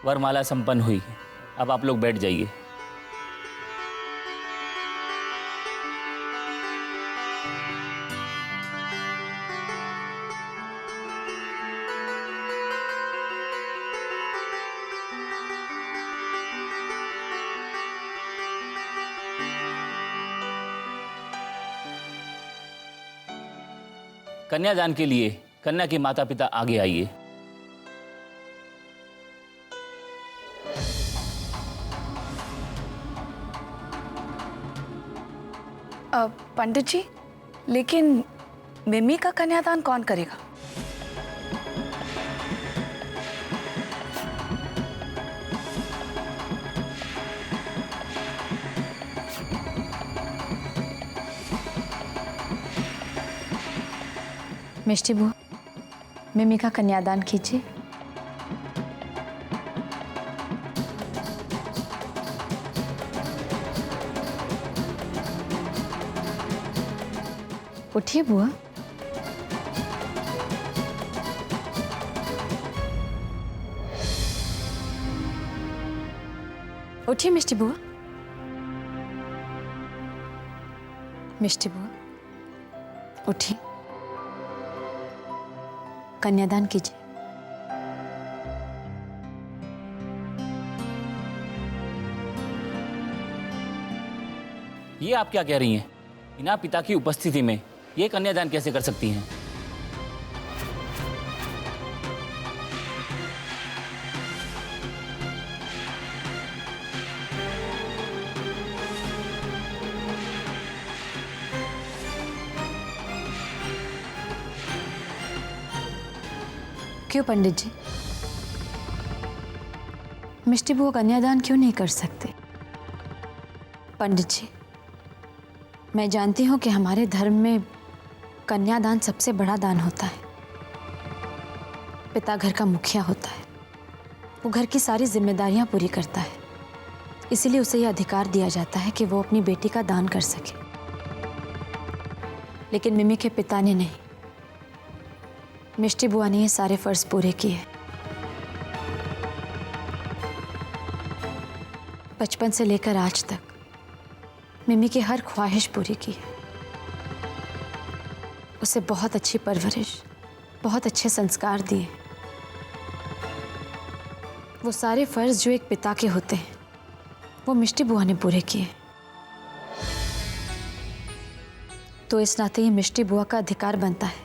वरमाला संपन्न हुई। अब आप लोग बैठ जाइए। कन्यादान के लिए कन्या के माता पिता आगे आइए। पंडित जी, लेकिन मिमी का कन्यादान कौन करेगा? मिष्टी बुआ, मिमी का कन्यादान कीजिए। उठिए बुआ। उठिए मिष्टी बुआ। मिष्टी बुआ, उठिए, कन्यादान कीजिए। ये आप क्या कह रही हैं? बिना पिता की उपस्थिति में ये कन्यादान कैसे कर सकती हैं? क्यों पंडित जी, मिष्टी बुआ कन्यादान क्यों नहीं कर सकते? पंडित जी, मैं जानती हूँ कि हमारे धर्म में कन्यादान सबसे बड़ा दान होता है। पिता घर का मुखिया होता है, वो घर की सारी जिम्मेदारियां पूरी करता है, इसीलिए उसे यह अधिकार दिया जाता है कि वो अपनी बेटी का दान कर सके। लेकिन मिमी के पिता ने नहीं, मिष्टी बुआ ने ये सारे फर्ज पूरे किए। बचपन से लेकर आज तक मिमी की हर ख्वाहिश पूरी की है। उसे बहुत अच्छी परवरिश, बहुत अच्छे संस्कार दिए। वो सारे फर्ज जो एक पिता के होते हैं वो मिष्टी बुआ ने पूरे किए। तो इस नाते ये मिष्टी बुआ का अधिकार बनता है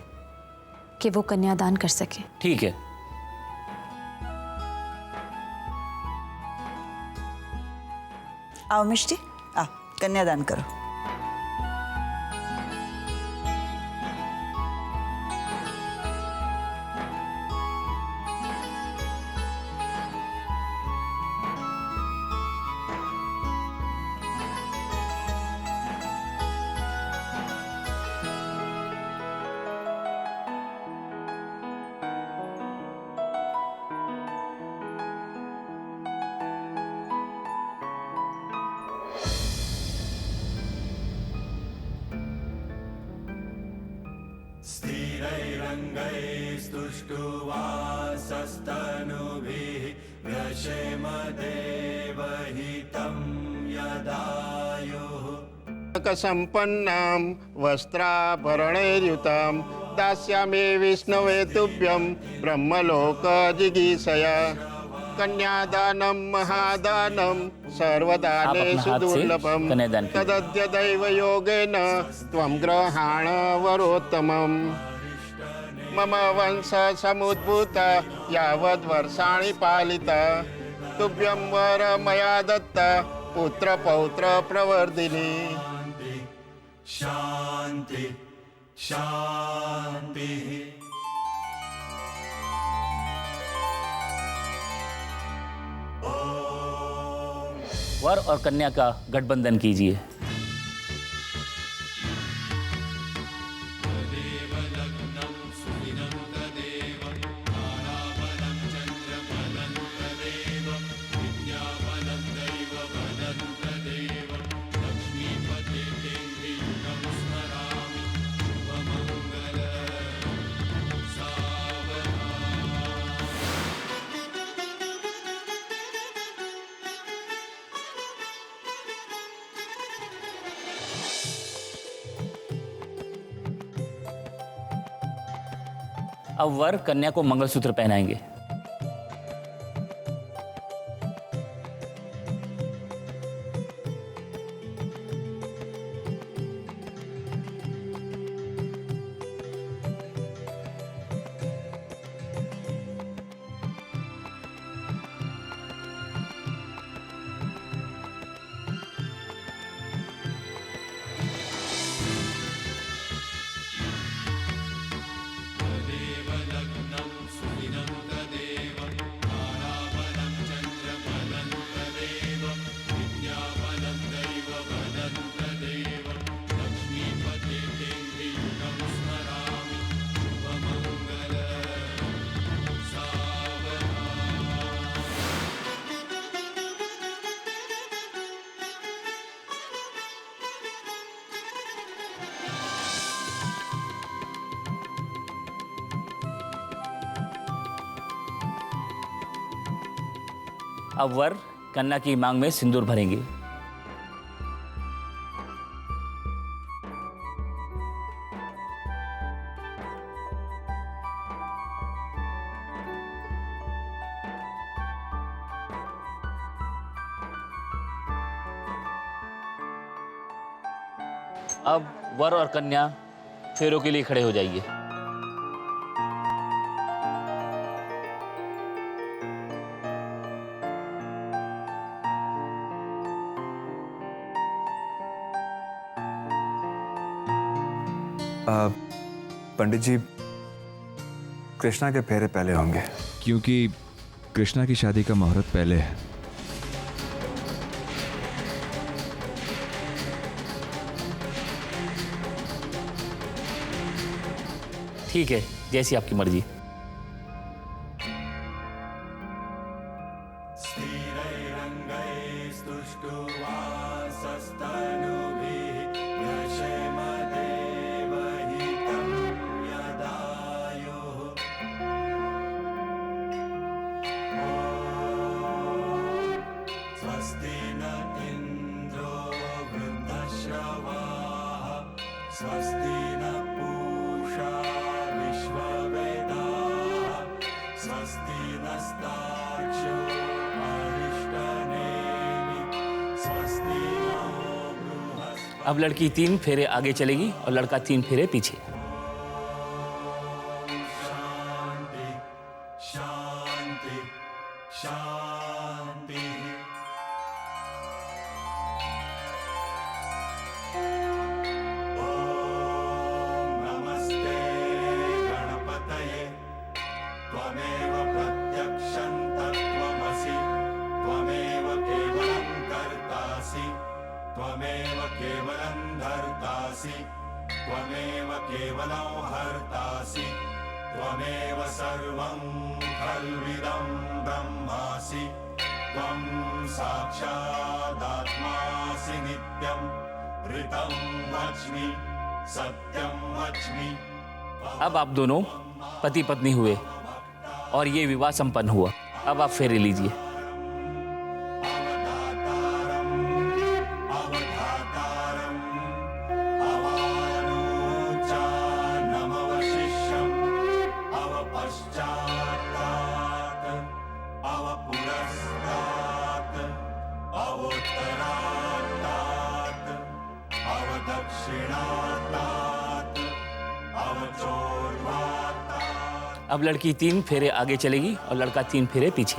कि वो कन्यादान कर सके। ठीक है, आओ मिष्टी, आओ कन्यादान करो। स्थिरैरङ्गैस्तुष्टुवासस्तनुभिः व्यशेमदेवहितं यदायुः सम्पन्नां वस्त्राभरणैर्युतां दास्यामि विष्णवे तुभ्यं ब्रह्मलोकजिगीषया। कन्यादानं महादानं सर्वदानेषु दुर्लभं तदद्य दैवयोगेन त्वं गृहाण वरोत्तमम्। मम वंश समुद्भूता यावद्वर्षाणि पालिता तुभ्यं वर मया दत्ता पुत्र पौत्र प्रवर्धिनी। शांति शांति। वर और कन्या का गठबंधन कीजिए। अब वर कन्या को मंगलसूत्र पहनाएंगे। अब वर कन्या की मांग में सिंदूर भरेंगे। अब वर और कन्या फेरों के लिए खड़े हो जाइए। पंडित जी, कृष्णा के फेरे पहले होंगे क्योंकि कृष्णा की शादी का मुहूर्त पहले है। ठीक है, जैसी आपकी मर्जी। स्वस्ति न इन्द्रो वृद्धश्रवाः स्वस्ति न पूषा विश्ववेदाः स्वस्ति नस्तार्क्ष्यो अरिष्टनेमि स्वस्ति नो बृहस्पतिः। अब लड़की 3 फेरे आगे चलेगी और लड़का 3 फेरे पीछे। शांति शांति शांति। नमस्ते गणपतये त्वमेव प्रत्यक्षं तत्त्वमसि त्वमेव केवलं कर्तासि त्वमेव केवलं धर्तासि त्वमेव केवलं हर्तासि त्वमेव सर्वं खल्विदं ब्रह्मासि त्वं साक्षादात्मासि नित्यं ऋतं वच्मि सत्यं वच्मि। अब आप दोनों पति पत्नी हुए और ये विवाह संपन्न हुआ। अब आप फेरे लीजिए। अवतारम् अवधातारम् अवानुचानमवशिष्यम् अवपश्चात्तात् अवपुरस्तात् अवोत्तरात्तात् अवदक्षिणात्तात् अवचोर्वात्तात्। अब लड़की 3 फेरे आगे चलेगी और लड़का 3 फेरे पीछे।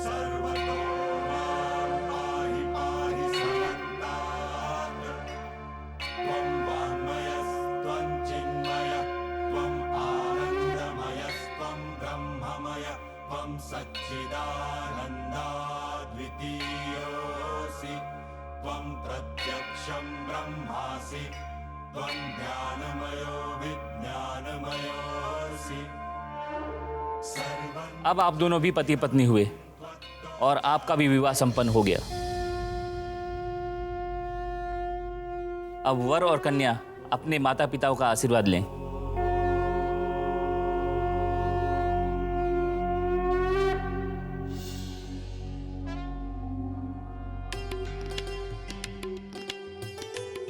सर्वतो मां पाहि पाहि समन्तात् त्वं वाङ्मयस्त्वं चिन्मयः त्वं आनन्दमयस्त्वं ब्रह्ममय त्वं सच्चिदानन्दाद्वितीयोऽसि त्वं प्रत्यक्षं ब्रह्मासि त्वं ज्ञानमयो विज्ञानमयोऽसि। अब आप दोनों भी पति पत्नी हुए और आपका भी विवाह संपन्न हो गया। अब वर और कन्या अपने माता पिताओं का आशीर्वाद लें।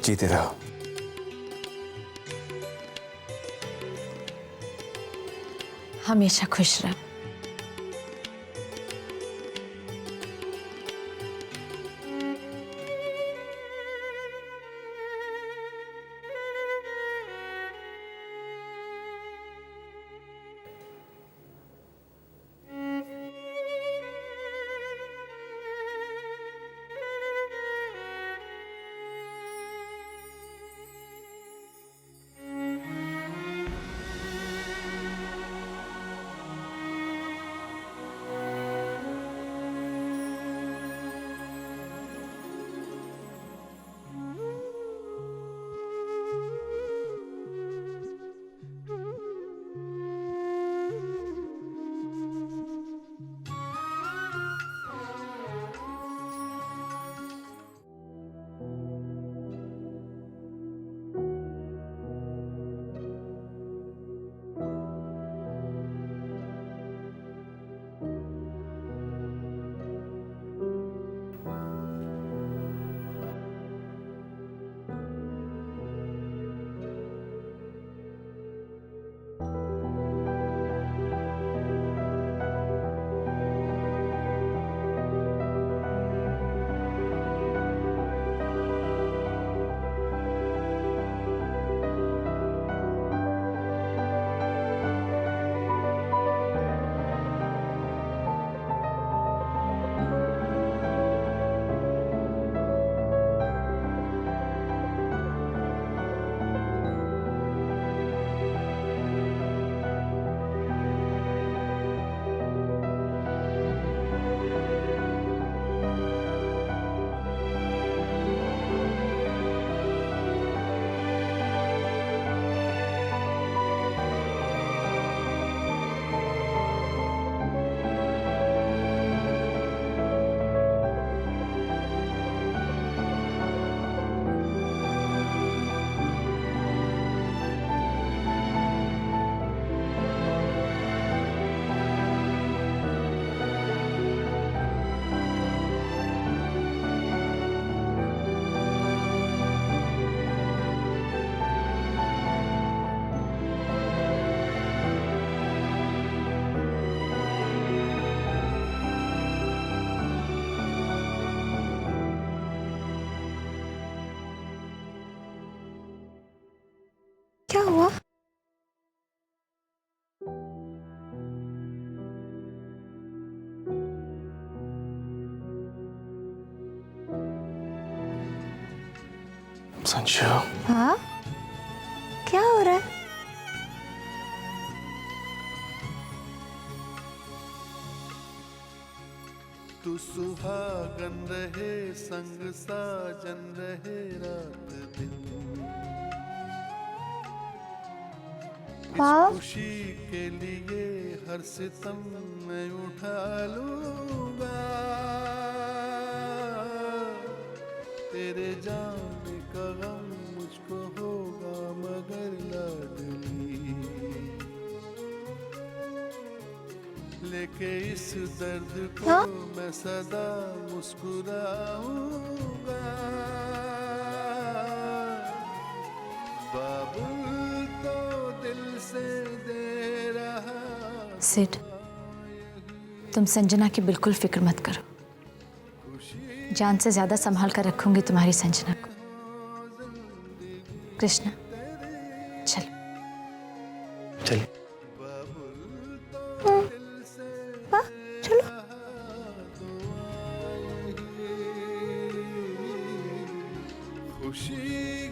जीते रहो। हमेशा खुश रह। क्या हुआ? संजू, हाँ, क्या हो रहा है? तू सुहागन रहे, संग साजन रहे रात दिन। इस खुशी के लिए हर सितम मैं उठा लूंगा। तेरे जाने का गम मुझको होगा मगर लाडली, लेके इस दर्द को मैं सदा मुस्कुराऊंगा। बाबुल तो दिल से दे रहा। सिड, तुम संजना की बिल्कुल फिक्र मत करो। जान से ज्यादा संभाल कर रखूंगी तुम्हारी संजना को। कृष्णा, चलो चलिए। चलो। खुशी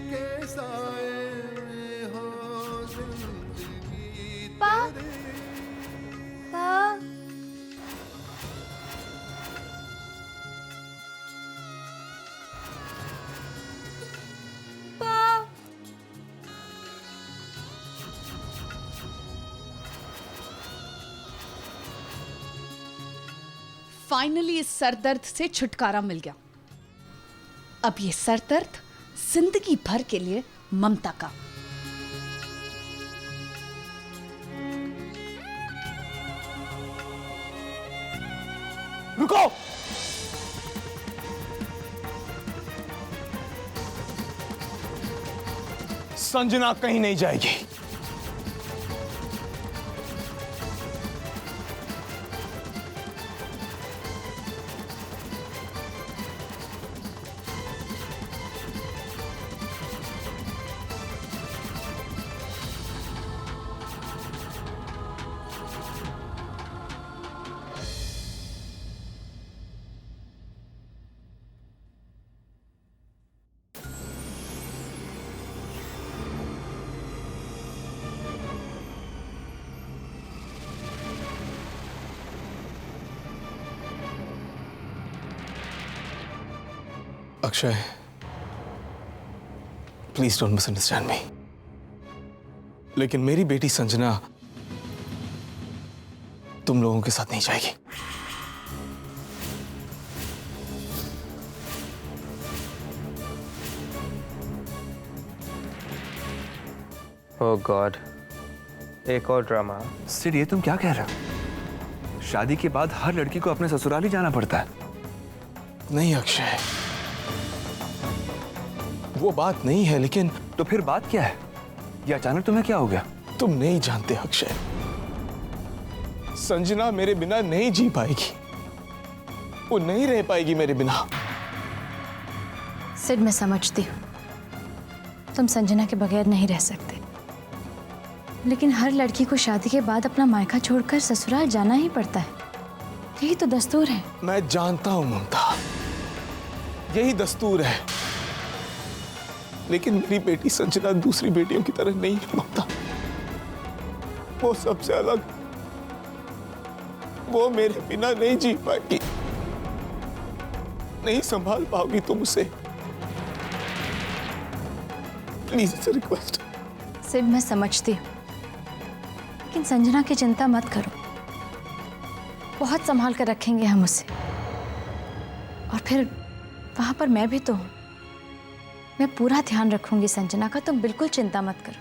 के साए में हो जिंदगी तेरे। फाइनली इस सरदर्द से छुटकारा मिल गया। अब ये सरदर्द जिंदगी भर के लिए ममता का। रुको! संजना कहीं नहीं जाएगी। अक्षय, प्लीज डोंट मिसअंडरस्टैंड मी, लेकिन मेरी बेटी संजना तुम लोगों के साथ नहीं जाएगी। ओह गॉड, एक और ड्रामा। सिड, ये तुम क्या कह रहे हो? शादी के बाद हर लड़की को अपने ससुराल ही जाना पड़ता है। नहीं अक्षय, वो बात नहीं है, लेकिन तो फिर बात क्या है? ये अचानक तुम्हें क्या हो गया? तुम नहीं जानते अक्षय, संजना मेरे बिना नहीं जी पाएगी, वो नहीं रह पाएगी मेरे बिना। सिड, मैं समझती हूँ तुम संजना के बगैर नहीं रह सकते, लेकिन हर लड़की को शादी के बाद अपना मायका छोड़कर ससुराल जाना ही पड़ता है। यही तो दस्तूर है। मैं जानता हूं ममता, यही दस्तूर है, लेकिन मेरी बेटी संजना दूसरी बेटियों की तरह नहीं है ममता। वो सबसे अलग, वो मेरे बिना नहीं जी पाएगी, नहीं संभाल पाओगी तुम उसे। Please, it's a request. Sid, मैं समझती हूँ, लेकिन संजना की चिंता मत करो, बहुत संभाल कर रखेंगे हम उसे। और फिर वहां पर मैं भी तो हूं, मैं पूरा ध्यान रखूंगी संजना का, तुम बिल्कुल चिंता मत करो।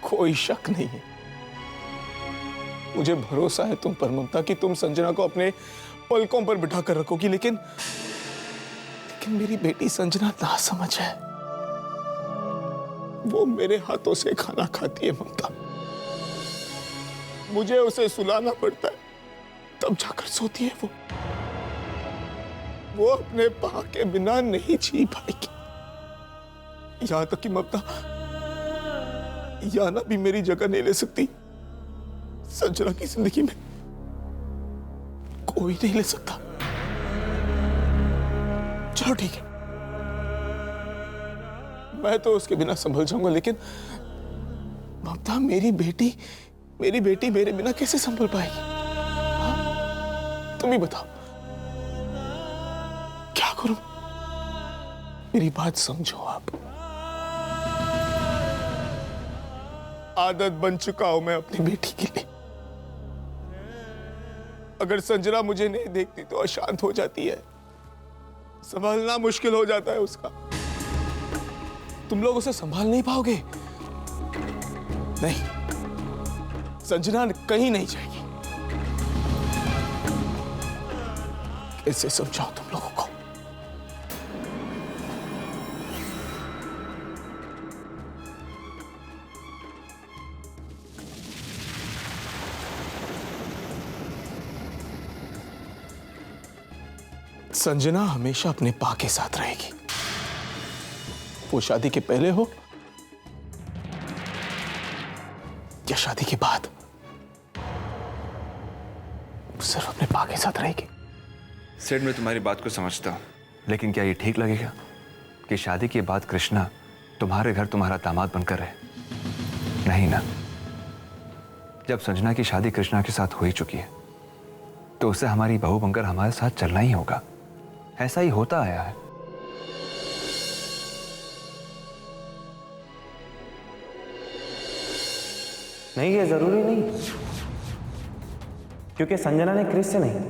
कोई शक नहीं है, मुझे भरोसा है तुम पर ममता कि तुम संजना को अपने पलकों पर बिठा कर रखोगी, लेकिन मेरी बेटी संजना नासमझ है। वो मेरे हाथों से खाना खाती है ममता, मुझे उसे सुलाना पड़ता है, तब जाकर सोती है। वो अपने पा के बिना नहीं जी पाएगी। यहां तक कि ममता याना भी मेरी जगह नहीं ले सकती। संजना की जिंदगी में कोई नहीं ले सकता। चलो ठीक है, मैं तो उसके बिना संभल जाऊंगा, लेकिन ममता मेरी बेटी मेरे बिना कैसे संभल पाएगी? हाँ? तुम ही बताओ, क्या करूं? मेरी बात समझो आप। आदत बन चुका हूं मैं अपनी बेटी के लिए। अगर संजना मुझे नहीं देखती तो अशांत हो जाती है, संभालना मुश्किल हो जाता है उसका। तुम लोग उसे संभाल नहीं पाओगे। नहीं, संजना कहीं नहीं जाएगी। कैसे समझाओ तुम लोगों को? संजना हमेशा अपने पा के साथ रहेगी, वो शादी के पहले हो या शादी के बाद, सिर्फ अपने पा के साथ रहेगी। सिड, मैं तुम्हारी बात को समझता हूँ, लेकिन क्या ये ठीक लगेगा कि शादी के बाद कृष्णा तुम्हारे घर तुम्हारा दामाद बनकर रहे? नहीं ना। जब संजना की शादी कृष्णा के साथ हो ही चुकी है, तो उसे हमारी बहू बनकर हमारे साथ चलना ही होगा। ऐसा ही होता आया है। नहीं, ये जरूरी नहीं, क्योंकि संजना ने क्रिश से नहीं,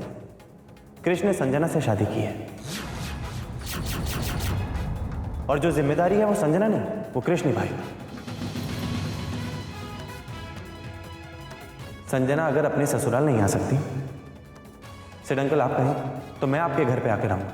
क्रिश ने संजना से शादी की है, और जो जिम्मेदारी है वो संजना नहीं, वो क्रिश निभाएगा। संजना अगर अपने ससुराल नहीं आ सकती, सिड अंकल आप कहें तो मैं आपके घर पे आकर रहूंगा।